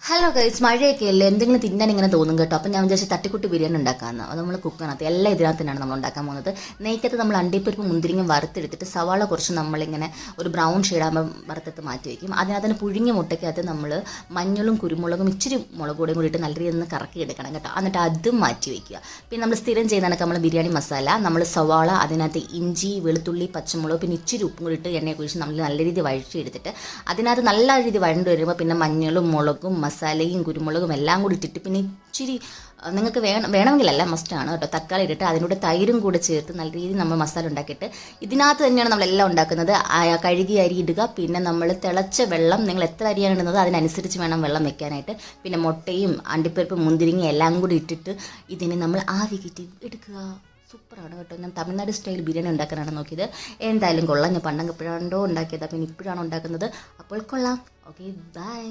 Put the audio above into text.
Hello guys, മഴയൊക്കെ അല്ലേ, എന്തെങ്കിലും തിന്നാൻ ഇങ്ങനെ തോന്നും കേട്ടോ. അപ്പം ഞാൻ വിചാരിച്ചു തട്ടിക്കുട്ടി ബിരിയാണി ഉണ്ടാക്കാമെന്ന്. അത് നമ്മൾ കുക്കറിനകത്ത് എല്ലാം ഇതിനകത്ത് തന്നെയാണ് നമ്മൾ ഉണ്ടാക്കാൻ പോകുന്നത്. നെയ്ക്കകത്ത് നമ്മൾ അണ്ടിപ്പരിപ്പ് മുന്തിരിങ്ങ വറുത്തെടുത്തിട്ട് സവാള കുറച്ച് നമ്മളിങ്ങനെ ഒരു ബ്രൗൺ ഷെയ്ഡാകുമ്പോൾ വറുത്തെടുത്ത് മാറ്റി വയ്ക്കും. അതിനകത്ത് പുഴുങ്ങിയ മുട്ടയ്ക്കകത്ത് നമ്മൾ മഞ്ഞളും കുരുമുളകും ഇച്ചിരി മുളക് പൊടിയും കൂടിയിട്ട് നല്ല രീതിയിൽ നിന്ന് കറക്കി എടുക്കണം കേട്ടോ. എന്നിട്ട് അതും മാറ്റി വയ്ക്കുക. പിന്നെ നമ്മൾ സ്ഥിരം ചെയ്യുന്നതൊക്കെ നമ്മൾ ബിരിയാണി മസാല, നമ്മൾ സവാള, അതിനകത്ത് ഇഞ്ചി, വെളുത്തുള്ളി, പച്ചമുളക്, പിന്നെ ഇച്ചിരി ഉപ്പും കൂടിയിട്ട് എണ്ണയെ കുഴിച്ച് നമ്മൾ നല്ല രീതിയിൽ വഴറ്റിയെടുത്തിട്ട് അതിനകത്ത് നല്ല രീതിയിൽ വഴണ്ട് വരുമ്പോൾ പിന്നെ മഞ്ഞളും മുളകും മസാലയും കുരുമുളകും എല്ലാം കൂടി ഇട്ടിട്ട് പിന്നെ ഇച്ചിരി നിങ്ങൾക്ക് വേണമെങ്കിലല്ല മസ്റ്റാണ് കേട്ടോ, തക്കാളി ഇട്ടിട്ട് അതിനോട് തൈരും കൂടെ ചേർത്ത് നല്ല രീതിയിൽ നമ്മൾ മസാല ഉണ്ടാക്കിയിട്ട് ഇതിനകത്ത് തന്നെയാണ് നമ്മളെല്ലാം ഉണ്ടാക്കുന്നത്. കഴുകി അരി ഇടുക, പിന്നെ നമ്മൾ തിളച്ച വെള്ളം, നിങ്ങൾ എത്ര അരിയാണ് ഇടുന്നത് അതിനനുസരിച്ച് വേണം വെള്ളം വെക്കാനായിട്ട്. പിന്നെ മുട്ടയും അണ്ടിപ്പരിപ്പ് മുന്തിരിങ്ങ എല്ലാം കൂടി ഇട്ടിട്ട് ഇതിനെ നമ്മൾ ആവി കയറ്റി എടുക്കുക. സൂപ്പറാണ് കേട്ടോ. ഞാൻ തമിഴ്നാട് സ്റ്റൈൽ ബിരിയാണി ഉണ്ടാക്കാനാണ് നോക്കിയത്. എന്തായാലും കൊള്ളാം. ഞാൻ പണ്ടൊക്കെ എപ്പോഴാണ്ടോ ഉണ്ടാക്കിയത്, പിന്നെ ഇപ്പോഴാണ് ഉണ്ടാക്കുന്നത്. അപ്പോൾ കൊള്ളാം. Okay, by.